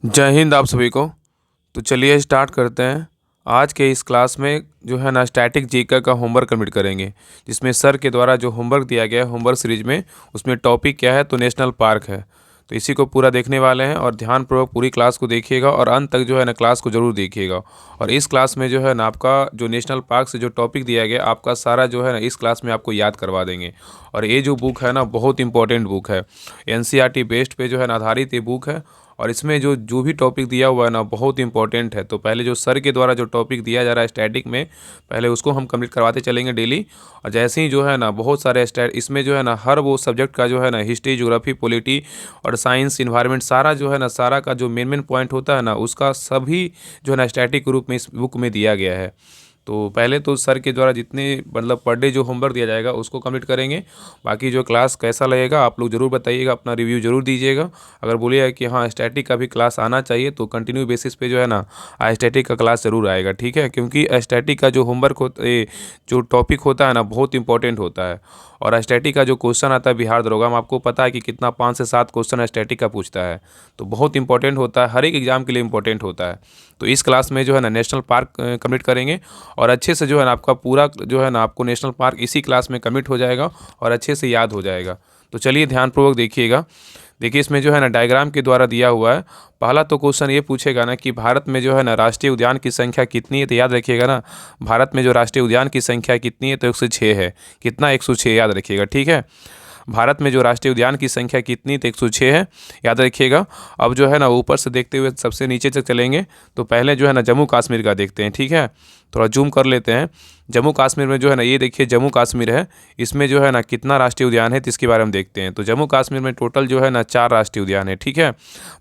जय हिंद आप सभी को। तो चलिए स्टार्ट करते हैं। आज के इस क्लास में जो है ना स्टैटिक जीके का होमवर्क कंप्लीट करेंगे, जिसमें सर के द्वारा जो होमवर्क दिया गया है होमवर्क सीरीज में, उसमें टॉपिक क्या है तो नेशनल पार्क है। तो इसी को पूरा देखने वाले हैं और ध्यानपूर्वक पूरी क्लास को देखिएगा और अंत तक जो है ना क्लास को ज़रूर देखिएगा। और इस क्लास में जो है ना आपका जो नेशनल पार्क से जो टॉपिक दिया गया आपका सारा जो है ना इस क्लास में आपको याद करवा देंगे। और ये जो बुक है ना बहुत इंपॉर्टेंट बुक है, एनसीईआरटी बेस्ड पे जो है ना आधारित ये बुक है। और इसमें जो जो भी टॉपिक दिया हुआ है ना बहुत इंपॉर्टेंट है। तो पहले जो सर के द्वारा जो टॉपिक दिया जा रहा है स्टैटिक में, पहले उसको हम कंप्लीट करवाते चलेंगे डेली। और जैसे ही जो है ना बहुत सारे इसमें जो है ना हर वो सब्जेक्ट का जो है ना हिस्ट्री, ज्योग्राफी, पॉलिटी और साइंस, इन्वायरमेंट सारा जो है ना सारा का जो मेन पॉइंट होता है ना उसका सभी जो है ना स्टैटिक रूप में इस बुक में दिया गया है। तो पहले तो सर के द्वारा जितने मतलब पर डे जो होमवर्क दिया जाएगा उसको कंप्लीट करेंगे। बाकी जो क्लास कैसा लगेगा आप लोग ज़रूर बताइएगा, अपना रिव्यू ज़रूर दीजिएगा। अगर बोलिएगा कि हाँ स्टैटिक का भी क्लास आना चाहिए तो कंटिन्यू बेसिस पे जो है ना स्टैटिक का क्लास ज़रूर आएगा, ठीक है। क्योंकि स्टैटिक का जो होमवर्क होता है, जो टॉपिक होता है ना बहुत इंपॉर्टेंट होता है। और स्टैटिक का जो क्वेश्चन आता है बिहार दरोगा में, आपको पता है कि कितना 5 से 7 क्वेश्चन स्टैटिक का पूछता है। तो बहुत इंपॉर्टेंट होता है, हर एक एग्जाम के लिए इंपॉर्टेंट होता है। तो इस क्लास में जो है ना नेशनल पार्क कंप्लीट करेंगे और अच्छे से जो है ना आपका पूरा जो है ना आपको नेशनल पार्क इसी क्लास में कमिट हो जाएगा और अच्छे से याद हो जाएगा। तो चलिए ध्यानपूर्वक देखिएगा। देखिए इसमें जो है ना डायग्राम के द्वारा दिया हुआ है। पहला तो क्वेश्चन ये पूछेगा ना कि भारत में जो है ना राष्ट्रीय उद्यान की संख्या कितनी है। तो याद रखिएगा ना भारत में जो राष्ट्रीय उद्यान की संख्या कितनी है तो 106 है। कितना? 106 याद रखिएगा, ठीक है। भारत में जो राष्ट्रीय उद्यान की संख्या कितनी तो 106 है, याद रखिएगा। अब जो है ना ऊपर से देखते हुए सबसे नीचे तक चलेंगे। तो पहले जो है ना जम्मू कश्मीर का देखते हैं, ठीक है। थोड़ा जूम कर लेते हैं। जम्मू कश्मीर में जो है ना ये देखिए जम्मू कश्मीर है, इसमें जो है ना कितना राष्ट्रीय उद्यान है तो इसके बारे में देखते हैं। तो जम्मू कश्मीर में टोटल जो है ना 4 राष्ट्रीय उद्यान है, ठीक है।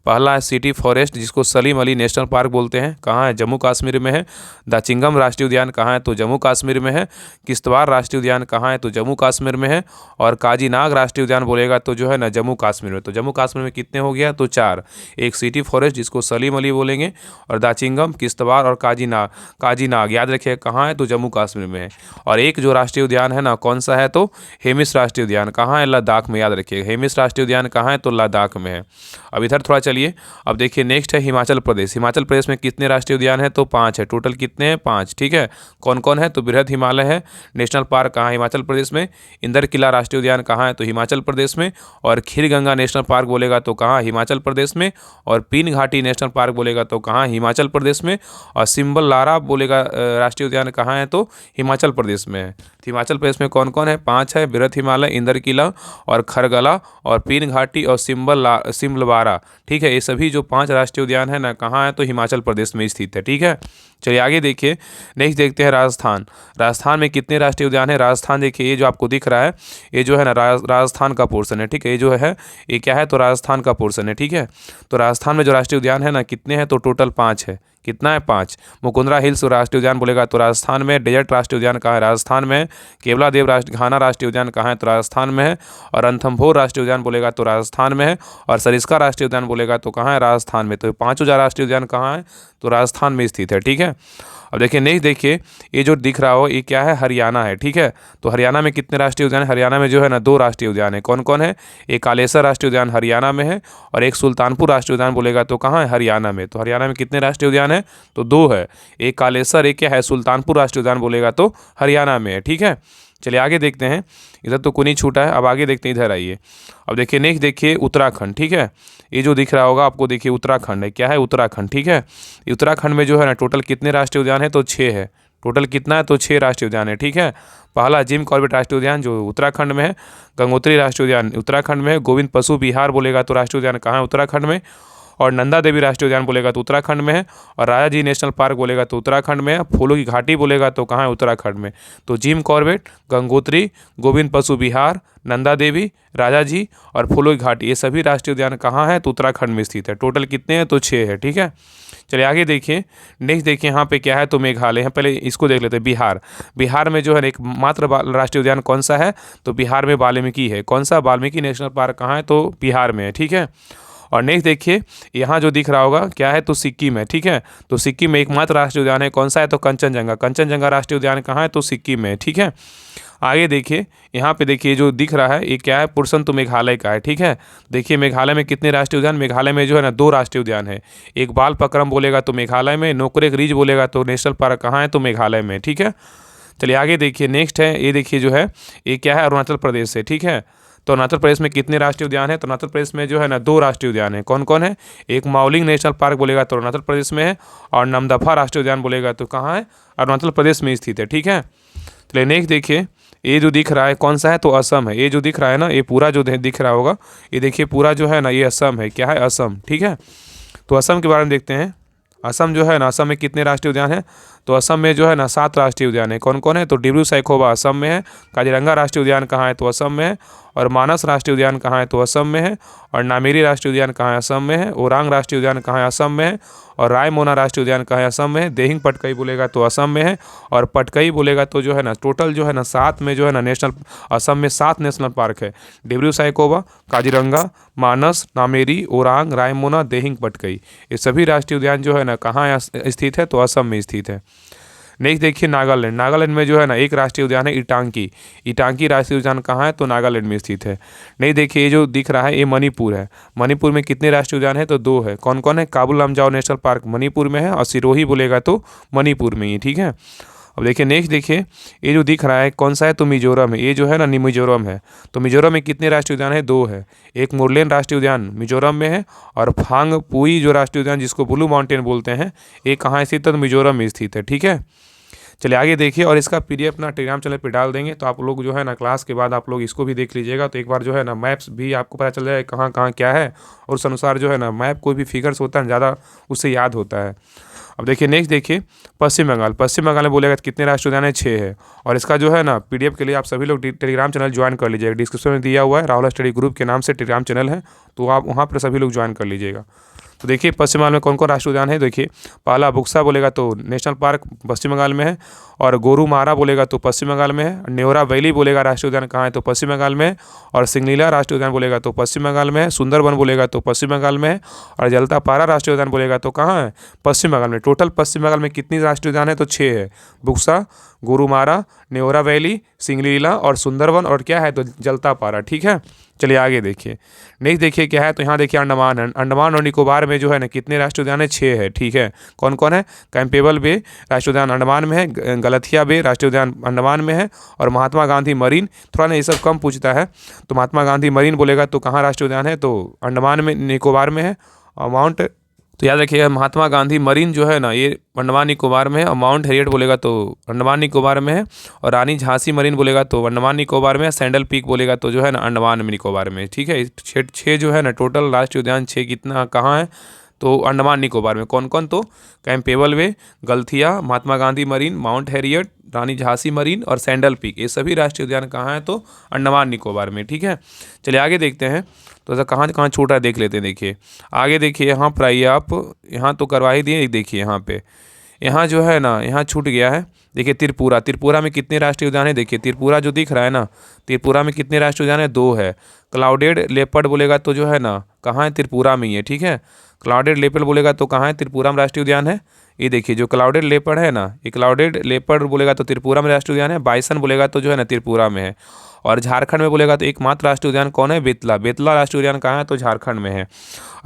पहला है सिटी फॉरेस्ट जिसको सलीम अली नेशनल पार्क बोलते हैं, कहाँ है? जम्मू कश्मीर में है। दाचिंगम राष्ट्रीय उद्यान कहाँ है? तो जम्मू कश्मीर में है। किश्तवाड़ राष्ट्रीय उद्यान कहाँ है? तो जम्मू कश्मीर में है। और काजीनाग राष्ट्रीय उद्यान बोलेगा तो जो है ना जम्मू कश्मीर में। तो जम्मू कश्मीर में कितने हो गया? तो 4। एक सिटी फॉरेस्ट जिसको सलीम अली बोलेंगे, और दाचिंगम, किश्तवाड़ और काजीनाग। काजीनाग याद रखिए कहाँ है? तो जम्मू कश्मीर में है। और एक जो राष्ट्रीय उद्यान है ना कौन सा है? तो हेमिस राष्ट्रीय उद्यान कहाँ है? लद्दाख में, याद रखिएगा हेमिस राष्ट्रीय उद्यान कहाँ है? तो लद्दाख में है। अब इधर थोड़ा चलिए, अब देखिए नेक्स्ट है हिमाचल प्रदेश। हिमाचल प्रदेश में कितने राष्ट्रीय उद्यान है? तो 5 है। टोटल कितने हैं? 5, ठीक है। कौन कौन है? तो बृहद हिमालय है नेशनल पार्क कहाँ? हिमाचल प्रदेश में। इंदर किला राष्ट्रीय उद्यान कहाँ है? तो हिमाचल प्रदेश में। और खीर गंगा नेशनल पार्क बोलेगा तो कहाँ? हिमाचल प्रदेश में। और पीन घाटी नेशनल पार्क बोलेगा तो कहाँ? हिमाचल प्रदेश में। और सिंबल लारा बोलेगा राष्ट्रीय उद्यान कहाँ है? तो हिमाचल प्रदेश में है। तो हिमाचल प्रदेश में कौन कौन है? 5 है, बृहद हिमालय, इंदर किला और खरगला और पीन घाटी और सिमलवारा, ठीक है। ये सभी जो 5 राष्ट्रीय उद्यान है ना कहाँ है? तो हिमाचल प्रदेश में स्थित है, ठीक है। चलिए आगे देखिए, नेक्स्ट देखते हैं राजस्थान। राजस्थान में कितने राष्ट्रीय उद्यान है? राजस्थान देखिए ये जो आपको दिख रहा है ये जो है ना राजस्थान का पोर्शन है, ठीक है। ये जो है ये क्या है? तो राजस्थान का पोर्शन है, ठीक है। तो राजस्थान में जो राष्ट्रीय उद्यान है ना कितने हैं? तो टोटल 5 है। कितना है? 5। मुकुंदरा हिल्स राष्ट्रीय उद्यान बोलेगा तो राजस्थान में। डेजर्ट राष्ट्रीय उद्यान कहाँ है? राजस्थान में। केवला देव घाना राष्ट्रीय उद्यान कहाँ है? तो राजस्थान में है। और रणथंभौर राष्ट्रीय उद्यान बोलेगा तो राजस्थान में है। और सरिस्का राष्ट्रीय उद्यान बोलेगा तो कहाँ है? राजस्थान में। तो 5 राष्ट्रीय उद्यान कहाँ है? तो राजस्थान में स्थित है, ठीक है। अब देखिए नेक्स्ट देखिए, ये जो दिख रहा हो ये क्या है? हरियाणा है, ठीक है। तो हरियाणा में कितने राष्ट्रीय उद्यान है? हरियाणा में जो है ना 2 राष्ट्रीय उद्यान है। कौन कौन है? एक कालेसर राष्ट्रीय उद्यान हरियाणा में है और एक सुल्तानपुर राष्ट्रीय उद्यान बोलेगा तो कहाँ है? हरियाणा में। तो हरियाणा में कितने राष्ट्रीय उद्यान है? तो 2 है। एक कालेसर, एक क्या है? सुल्तानपुर राष्ट्रीय उद्यान बोलेगा तो हरियाणा में है, ठीक है। चलिए आगे देखते हैं। इधर तो कोई नहीं छूटा है, अब आगे देखते हैं, इधर आइए। अब देखिए नेक्स्ट देखिए उत्तराखंड, ठीक है। ये जो दिख रहा होगा आपको देखिए उत्तराखंड है, क्या है? उत्तराखंड, ठीक है। उत्तराखंड में जो है ना टोटल कितने राष्ट्रीय उद्यान है? तो 6 है। टोटल कितना है? तो 6 राष्ट्रीय उद्यान है, ठीक है। पहला जिम कॉर्बेट राष्ट्रीय उद्यान जो उत्तराखंड में है। गंगोत्री राष्ट्रीय उद्यान उत्तराखंड में है। गोविंद पशु विहार बोलेगा तो राष्ट्रीय उद्यान कहाँ है? उत्तराखंड में। और नंदा देवी राष्ट्रीय उद्यान बोलेगा तो उत्तराखंड में है। और राजा जी नेशनल पार्क बोलेगा तो उत्तराखंड में है। फूलों की घाटी बोलेगा तो कहाँ है? उत्तराखंड में। तो जिम कॉर्बेट, गंगोत्री, गोविंद पशु विहार, नंदा देवी, राजा जी और फूलों की घाटी, ये सभी राष्ट्रीय उद्यान कहाँ है? तो उत्तराखंड में स्थित है। टोटल कितने हैं? तो 6 है, ठीक है। चलिए आगे देखिए, नेक्स्ट देखिए यहाँ पे क्या है? तो मेघालय है। पहले इसको देख लेते हैं, बिहार। बिहार में जो है एक मात्र राष्ट्रीय उद्यान कौन सा है? तो बिहार में वाल्मीकि है। कौन सा? वाल्मीकि नेशनल पार्क कहाँ है? तो बिहार में है, ठीक है। और नेक्स्ट देखिए यहाँ जो दिख रहा होगा क्या है, तो सिक्किम है, ठीक है। तो सिक्किम में एकमात्र राष्ट्रीय उद्यान है, कौन सा है, तो कंचनजंगा। कंचनजंगा राष्ट्रीय उद्यान कहाँ है, तो सिक्किम में, ठीक है। आगे देखिए यहाँ पे देखिए जो दिख रहा है ये क्या है, पुरसन तो मेघालय का है, ठीक है। देखिए मेघालय में कितने राष्ट्रीय उद्यान, मेघालय में जो है ना 2 राष्ट्रीय उद्यान है। एक बाल पक्रम बोलेगा तो मेघालय में, नोकरेक रिज बोलेगा तो नेशनल पार्क कहाँ है, तो मेघालय में, ठीक है। चलिए आगे देखिए नेक्स्ट है, ये देखिए जो है ये क्या है, अरुणाचल प्रदेश से, ठीक है। तो अरुणाचल प्रदेश में कितने राष्ट्रीय उद्यान है, तो अरुणाचल प्रदेश में जो है ना 2 राष्ट्रीय उद्यान है। कौन कौन है, एक माउलिंग नेशनल पार्क बोलेगा तो अरुणाचल प्रदेश में है, और नमदफा राष्ट्रीय उद्यान बोलेगा तो कहाँ है, अरुणाचल प्रदेश में स्थित है, ठीक है। चलिए नेक्स्ट देखिए ये जो दिख रहा है कौन सा है, तो असम है। ये जो दिख रहा है ना, ये पूरा जो दिख रहा होगा, ये देखिए पूरा जो है ना ये असम है, क्या है, असम, ठीक है। तो असम के बारे में देखते हैं। असम जो है ना, असम में कितने राष्ट्रीय उद्यान हैं, तो असम में जो है ना 7 राष्ट्रीय उद्यान है। कौन कौन है, तो डिब्रू सैखोवा असम में है, काजीरंगा राष्ट्रीय उद्यान कहाँ है, तो असम में है, और मानस राष्ट्रीय उद्यान कहाँ है, तो असम में है, और नामेरी राष्ट्रीय उद्यान कहाँ है, असम में है, ओरांग राष्ट्रीय उद्यान कहाँ है, असम में है, और रायमोना राष्ट्रीय उद्यान कहाँ है, असम में है, देहिंग पटकई बोलेगा तो असम में है, और पटकई बोलेगा तो जो है ना टोटल जो है ना 7 में जो है ना नेशनल, असम में 7 नेशनल पार्क है। डिब्रू सैखोवा, काजीरंगा, मानस, नामेरी, ओरांग, रायमोना, देहिंग पटकई, ये सभी राष्ट्रीय उद्यान जो है ना कहाँ स्थित है, तो असम में स्थित है। नेक्स्ट देखिए नागालैंड। नागालैंड में जो है ना एक राष्ट्रीय उद्यान है, इटांकी। इटांकी राष्ट्रीय उद्यान कहाँ है, तो नागालैंड में स्थित है। नहीं देखिए ये जो दिख रहा है ये मणिपुर है। मणिपुर में कितने राष्ट्रीय उद्यान है, तो 2 है। कौन कौन है, काबुल लमजाओ नेशनल पार्क मणिपुर में है, और सिरोही बोलेगा तो मणिपुर में ही, ठीक है। अब देखिए नेक्स्ट देखिए ये जो दिख रहा है कौन सा है, तो मिजोरम है। ये जो है ना मिजोरम है। तो मिजोरम में कितने राष्ट्रीय उद्यान है, 2 है। एक मुरलेन राष्ट्रीय उद्यान मिजोरम में है, और फांग पुई जो राष्ट्रीय उद्यान जिसको ब्लू माउंटेन बोलते हैं, ये कहाँ स्थित है, तो मिजोरम में स्थित है, ठीक है। चलिए आगे देखिए, और इसका पीडीएफ अपना टेलीग्राम चैनल पे डाल देंगे, तो आप लोग जो है ना क्लास के बाद आप लोग इसको भी देख लीजिएगा, तो एक बार जो है ना मैप्स भी आपको पता चल जाए कहाँ कहाँ क्या है, और उस अनुसार जो है ना मैप कोई भी फिगर्स होता है ज़्यादा उससे याद होता है। अब देखिए नेक्स्ट देखिए पश्चिम बंगाल। पश्चिम बंगाल में बोलेगा कितने राष्ट्रीय उद्यान है, 6 है। और इसका जो है ना पीडीएफ के लिए आप सभी लोग टेलीग्राम चैनल ज्वाइन कर लीजिएगा। डिस्क्रिप्शन में दिया हुआ है, राहुल स्टडी ग्रुप के नाम से टेलीग्राम चैनल है, तो आप वहाँ पर सभी लोग ज्वाइन कर लीजिएगा। तो देखिए पश्चिम बंगाल में कौन कौन राष्ट्रीय उद्यान है, देखिए पहला बुक्सा बोलेगा तो नेशनल पार्क पश्चिम बंगाल में है, और गोरुमारा बोलेगा तो पश्चिम बंगाल में है, नेवरा वैली बोलेगा राष्ट्रीय उद्यान कहाँ है, तो पश्चिम बंगाल में है, और सिंगलीला राष्ट्रीय उद्यान बोलेगा तो पश्चिम बंगाल में है, सुंदरबन बोलेगा तो पश्चिम बंगाल में है, और जलदापारा राष्ट्रीय उद्यान बोलेगा तो कहाँ है, पश्चिम बंगाल में। टोटल पश्चिम बंगाल में कितनी राष्ट्रीय उद्यान है, तो 6 है। बुक्सा, गोरुमारा, नेवरा वैली, सिंगलीला और सुंदरबन, और क्या है, तो जलदापारा, ठीक है। चलिए आगे देखिए नेक्स्ट देखिए क्या है, तो यहाँ देखिए अंडमान है। अंडमान और निकोबार में जो है ना कितने राष्ट्रीय उद्यान है, 6 है, ठीक है। कौन कौन है, कैंपेबल बे राष्ट्रीय उद्यान अंडमान में है, गलथिया बे राष्ट्रीय उद्यान अंडमान में है, और महात्मा गांधी मरीन, थोड़ा ना ये सब कम पूछता है, तो महात्मा गांधी मरीन बोलेगा तो कहाँ राष्ट्रीय उद्यान है, तो अंडमान में निकोबार में है। और माउंट, तो याद रखिएगा महात्मा गांधी मरीन जो है ना ये अंडमान निकोबार में है, और माउंट हैरियट बोलेगा तो अंडमान निकोबार में है, और रानी झांसी मरीन बोलेगा तो अंडमान निकोबार में है, सैंडल पीक बोलेगा तो जो है ना अंडमान में निकोबार में, ठीक है। 6 जो है ना टोटल राष्ट्रीय उद्यान 6 कितना कहाँ है, तो अंडमान निकोबार में। कौन कौन, तो कैंपेबल वे, गलथिया, Mahatma Gandhi marine, mount Harriet, रानी झांसी मरीन और सैंडल पीक, ये सभी राष्ट्रीय उद्यान कहाँ है, तो अंडमान निकोबार में, ठीक है। चलिए आगे देखते हैं, तो ऐसा कहाँ कहाँ छूट रहा है देख लेते हैं। देखिए आगे देखिए यहाँ पर आइए आप, यहाँ तो करवा ही दिए, देखिए यहाँ पे, यहाँ जो है ना यहाँ छूट गया है। देखिए त्रिपुरा, त्रिपुरा में कितने राष्ट्रीय उद्यान है, देखिए त्रिपुरा जो दिख रहा है ना, त्रिपुरा में कितने राष्ट्रीय उद्यान है, 2 है। क्लाउडेड लेपर्ड बोलेगा तो जो है ना कहाँ है, त्रिपुरा में ही है, ठीक है। क्लाउडेड लेपर्ड बोलेगा तो कहाँ है, त्रिपुरा में राष्ट्रीय उद्यान है। ये देखिए जो क्लाउडेड लेपर्ड है ना, ये क्लाउडेड लेपर्ड बोलेगा तो त्रिपुरा में राष्ट्रीय उद्यान है। बाइसन बोलेगा तो जो है ना त्रिपुरा में है। और झारखंड में बोलेगा तो एकमात्र राष्ट्रीय उद्यान कौन है, बेतला। बेतला राष्ट्रीय उद्यान कहाँ है, तो झारखंड में है।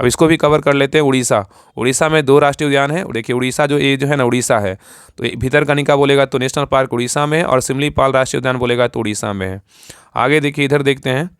अब इसको भी कवर कर लेते हैं। उड़ीसा, उड़ीसा में 2 राष्ट्रीय उद्यान है। देखिए उड़ीसा जो ये जो है ना उड़ीसा है, तो भितरकनिका बोलेगा तो नेशनल पार्क उड़ीसा में है, और सिमलीपाल राष्ट्रीय उद्यान बोलेगा तो उड़ीसा में है। आगे देखिए इधर देखते हैं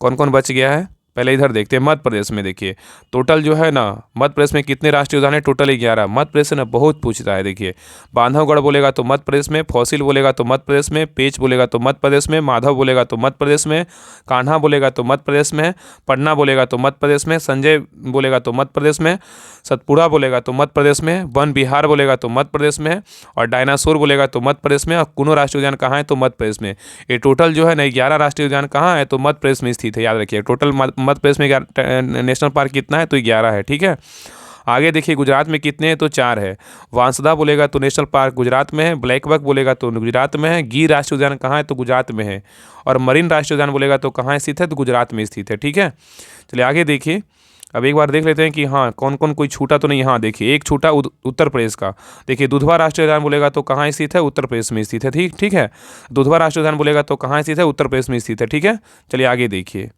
कौन कौन बच गया है। पहले इधर देखते हैं मध्य प्रदेश में। देखिए टोटल जो है ना मध्य प्रदेश में कितने राष्ट्रीय उद्यान है, टोटल 11। मध्य प्रदेश से ना बहुत पूछता है। देखिए बांधवगढ़ बोलेगा तो मध्य प्रदेश में, फॉसिल बोलेगा तो मध्य प्रदेश में, पेच बोलेगा तो मध्य प्रदेश में, माधव बोलेगा तो मध्य प्रदेश में, कान्हा बोलेगा तो मध्य प्रदेश में, पटना बोलेगा तो मध्य प्रदेश में, संजय बोलेगा तो मध्य प्रदेश में, सतपुड़ा बोलेगा तो मध्य प्रदेश में, वन बिहार बोलेगा तो मध्य प्रदेश में, और डायनासोर बोलेगा तो मध्य प्रदेश में, और कुनो राष्ट्रीय उद्यान कहाँ है, तो मध्य प्रदेश में। ये टोटल जो है ना 11 राष्ट्रीय उद्यान कहाँ है, तो मध्य प्रदेश में स्थित है। याद रखिए टोटल मध्य प्रदेश में नेशनल पार्क कितना है, तो 11 है, ठीक है। आगे देखिए गुजरात में कितने हैं, तो 4 है। वांसदा बोलेगा तो नेशनल पार्क गुजरात में है, ब्लैक बक बोलेगा तो गुजरात में है, गिर राष्ट्रीय उद्यान कहाँ है, तो गुजरात में है, और मरीन राष्ट्रीय उद्यान बोलेगा तो कहाँ स्थित है, तो गुजरात में स्थित है, ठीक है। चलिए आगे देखिए अब एक बार देख लेते हैं कि हाँ कौन कौन कोई छूटा तो नहीं। हाँ देखिए, एक छूटा उत्तर प्रदेश का। देखिए दुधवा राष्ट्रीय उद्यान बोलेगा तो कहाँ स्थित है? उत्तर प्रदेश में स्थित है। ठीक ठीक है, दुधवा राष्ट्रीय उद्यान बोलेगा तो कहाँ स्थित है? उत्तर प्रदेश में स्थित है। ठीक है, चलिए आगे देखिए,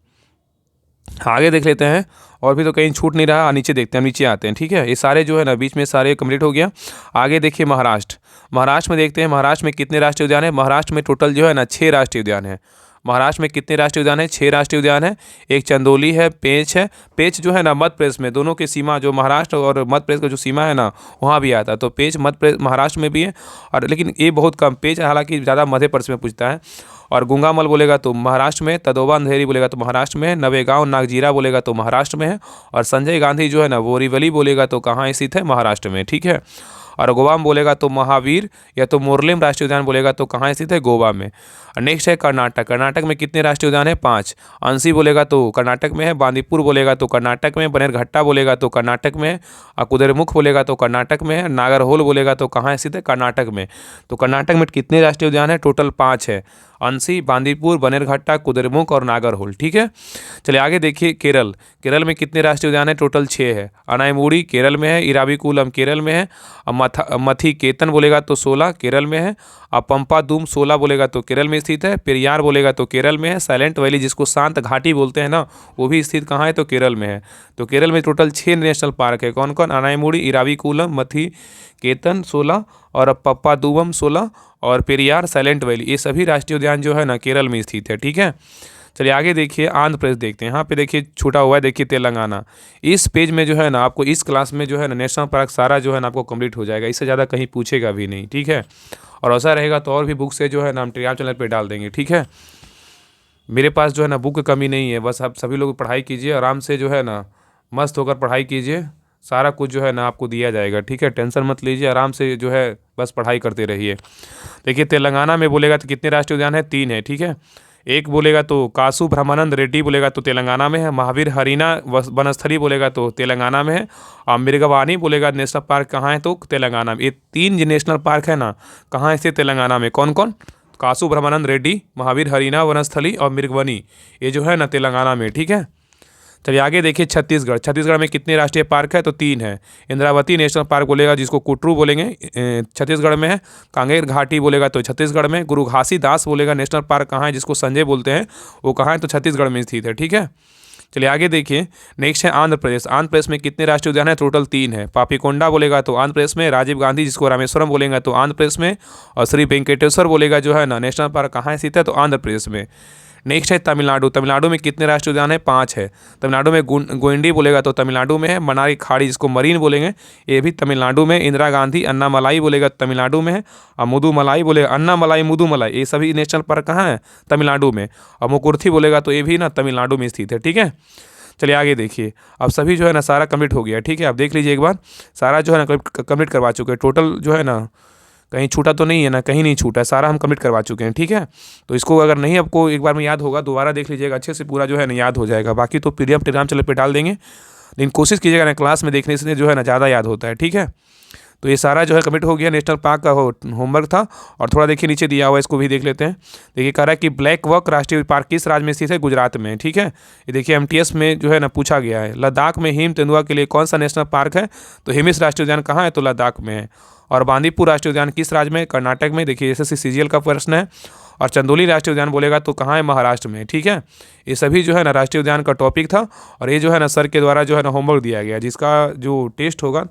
आगे देख लेते हैं। और भी तो कहीं छूट नहीं रहा, नीचे देखते हैं, नीचे आते हैं। ठीक है, ये सारे जो है ना बीच में सारे कंप्लीट हो गया। आगे देखिए महाराष्ट्र, महाराष्ट्र में देखते हैं महाराष्ट्र में कितने राष्ट्रीय उद्यान है। महाराष्ट्र में टोटल जो है ना 6 राष्ट्रीय उद्यान है। महाराष्ट्र में कितने राष्ट्रीय उद्यान है? 6 राष्ट्रीय उद्यान है। एक चंदौली है, पेंच है। पेंच जो है ना मध्य प्रदेश में, दोनों की सीमा जो महाराष्ट्र और मध्य प्रदेश का जो सीमा है ना वहाँ भी आता है, तो पेंच मध्य प्रदेश महाराष्ट्र में भी है। और लेकिन ये बहुत कम, पेंच हालांकि ज़्यादा मध्य प्रदेश में पूछता है। और गुंगामल बोलेगा तो महाराष्ट्र में, तदोबा अंधेरी बोलेगा तो महाराष्ट्र में है, नवेगांव नागजीरा बोलेगा तो महाराष्ट्र में है। और संजय गांधी जो है ना बोरीवली बोलेगा तो कहाँ स्थित है? महाराष्ट्र में। ठीक है, और गोवा में बोलेगा तो महावीर या तो मोरलेम राष्ट्रीय उद्यान बोलेगा तो कहाँ स्थित है? गोवा में। और नेक्स्ट है कर्नाटक, कर्नाटक में कितने राष्ट्रीय उद्यान है? 5। अंसी बोलेगा तो कर्नाटक में है, बांदीपुर बोलेगा तो कर्नाटक में, बनेरघट्टा बोलेगा तो कर्नाटक में है, और कुद्रेमुख बोलेगा तो कर्नाटक में है, नागरहोल बोलेगा तो कहाँ स्थित है? कर्नाटक में। तो कर्नाटक में कितने राष्ट्रीय उद्यान है? टोटल 5 है, अंसी, बांदीपुर, बनेरघट्टा, कुद्रेमुख और नागरहोल। ठीक है, चलिए आगे देखिए केरल, केरल में कितने राष्ट्रीय उद्यान है? टोटल 6 है। अनाईमुड़ी केरल में है, इराविकुलम केरल में है, मथी केतन बोलेगा तो 16 केरल में है, और पंपादुम 16 बोलेगा तो केरल में स्थित है, पेरियार बोलेगा तो केरल में है, साइलेंट वैली जिसको शांत घाटी बोलते हैं ना वो भी स्थित कहाँ है? तो केरल में है। तो केरल में टोटल 6 नेशनल पार्क है। कौन कौन? अनाईमुड़ी, इराविकुलम, मथी केतन 16 और पप्पादुवम 16 और पेरियार, साइलेंट वैली, ये सभी राष्ट्रीय उद्यान जो है ना केरल में स्थित है। ठीक है, चलिए आगे देखिए आंध्र प्रदेश देखते हैं। यहाँ पे देखिए छूटा हुआ है, देखिए तेलंगाना। इस पेज में जो है ना आपको इस क्लास में जो है ना नेशनल पार्क सारा जो है ना आपको कंप्लीट हो जाएगा, इससे ज़्यादा कहीं पूछेगा भी नहीं। ठीक है, और ऐसा रहेगा तो और भी बुक से जो है ना हम टेलीग्राम चैनल पर डाल देंगे। ठीक है, मेरे पास जो है ना बुक की कमी नहीं है, बस आप सभी लोग पढ़ाई कीजिए आराम से, जो है ना मस्त होकर पढ़ाई कीजिए, सारा कुछ जो है ना आपको दिया जाएगा। ठीक है, टेंशन मत लीजिए, आराम से जो है बस पढ़ाई करते रहिए। देखिए तेलंगाना में बोलेगा तो कितने राष्ट्रीय उद्यान है? 3 है। ठीक है, एक बोलेगा तो कासु ब्रह्मानंद रेड्डी बोलेगा तो तेलंगाना में है, महावीर हरीना वनस्थली बोलेगा तो तेलंगाना में है, और मृगवानी बोलेगा नेशनल पार्क कहाँ है? तो तेलंगाना में। ये 3 जो नेशनल पार्क है ना कहाँ स्थित? तेलंगाना में। कौन कौन? कासु ब्रह्मानंद रेड्डी, महावीर हरीना वनस्थली और मृगवनी, ये जो है ना तेलंगाना में। ठीक है, चलिए आगे देखिए छत्तीसगढ़, छत्तीसगढ़ में कितने राष्ट्रीय पार्क है? तो 3 है। इंद्रावती नेशनल पार्क बोलेगा जिसको कुटरू बोलेंगे, छत्तीसगढ़ में है। कांगेर घाटी बोलेगा तो छत्तीसगढ़ में। गुरु घासीदास बोलेगा नेशनल पार्क कहाँ है? जिसको संजय बोलते हैं, वो कहाँ है? तो छत्तीसगढ़ में स्थित है। ठीक है, चलिए आगे देखिए नेक्स्ट है आंध्र प्रदेश। आंध्र प्रदेश में कितने राष्ट्रीय उद्यान है? टोटल 3 है। पापीकोंडा बोलेगा तो आंध्र प्रदेश में, राजीव गांधी जिसको रामेश्वरम बोलेगा तो आंध्र प्रदेश में, और श्री वेंकटेश्वर बोलेगा जो है ना नेशनल पार्क कहाँ स्थित है? तो आंध्र प्रदेश में। नेक्स्ट है तमिलनाडु, तमिलनाडु में कितने राष्ट्रीय उद्यान है? 5 है। तमिलनाडु में गोइंडी बोलेगा तो तमिलनाडु में है, मनारी खाड़ी जिसको मरीन बोलेंगे ये भी तमिलनाडु में, इंदिरा गांधी अन्नामलाई बोलेगा तमिलनाडु में है, और मुदुमलाई बोलेगा, अन्नामलाई मुदुमलाई ये सभी नेशनल पार्क कहाँ है? तमिलनाडु में। और मुकुर्थी बोलेगा तो ये भी ना तमिलनाडु में स्थित है। ठीक है, चलिए आगे देखिए, अब सभी जो है ना सारा कंप्लीट हो गया। ठीक है, आप देख लीजिए एक बार, सारा जो है ना कंप्लीट करवा चुके हैं। टोटल जो है ना कहीं छूटा तो नहीं है ना? कहीं नहीं छूटा है, सारा हम कंप्लीट करवा चुके हैं। ठीक है, तो इसको अगर नहीं आपको एक बार में याद होगा दोबारा देख लीजिएगा, अच्छे से पूरा जो है ना याद हो जाएगा। बाकी तो PDF टेलीग्राम चैनल पे डाल देंगे, लेकिन कोशिश कीजिएगा ना क्लास में देखने से जो है ना ज़्यादा याद होता है। ठीक है, तो ये सारा जो है कंप्लीट हो गया, नेशनल पार्क का होमवर्क था। और थोड़ा देखिए नीचे दिया हुआ है, इसको भी देख लेते हैं। देखिए कह रहा है कि ब्लैक वॉक राष्ट्रीय पार्क किस राज्य में स्थित है? गुजरात में। ठीक है, ये देखिए MTS में जो है ना पूछा गया है। लद्दाख में हिम तेंदुआ के लिए कौन सा नेशनल पार्क है? तो हिमिस राष्ट्रीय उद्यान कहाँ है? तो लद्दाख में है। और बांदीपुर राष्ट्रीय उद्यान किस राज्य में? कर्नाटक में। देखिए SSC CGL का प्रश्न है। और चंदौली राष्ट्रीय उद्यान बोलेगा तो कहाँ है? महाराष्ट्र में। ठीक है, ये सभी जो है ना राष्ट्रीय उद्यान का टॉपिक था, और ये जो है ना सर के द्वारा जो है ना होमवर्क दिया गया, जिसका जो टेस्ट होगा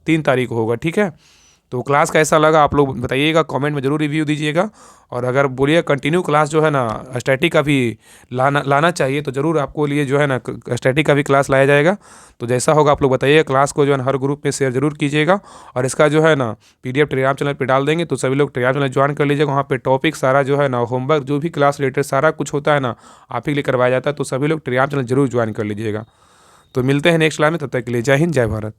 3 तारीख को होगा। ठीक है, तो क्लास कैसा लगा आप लोग बताइएगा, कमेंट में ज़रूर रिव्यू दीजिएगा। और अगर बोलिए कंटिन्यू क्लास जो है ना स्टैटिक का भी लाना चाहिए, तो ज़रूर आपको लिए जो है ना स्टैटिक का भी क्लास लाया जाएगा। तो जैसा होगा आप लोग बताइए, क्लास को जो है ना हर ग्रुप में शेयर जरूर कीजिएगा। और इसका जो है ना PDF टेलीग्राम चैनल पर डाल देंगे, तो सभी लोग टेलीग्राम चैनल ज्वाइन कर लीजिएगा। वहाँ पर टॉपिक सारा जो है ना होमवर्क जो भी क्लास रिलेटेड सारा कुछ होता है ना आप ही के लिए करवाया जाता है। तो सभी लोग टेलीग्राम चैनल जरूर ज्वाइन कर लीजिएगा। तो मिलते हैं नेक्स्ट क्लास में, तब तक के लिए जय हिंद, जय भारत।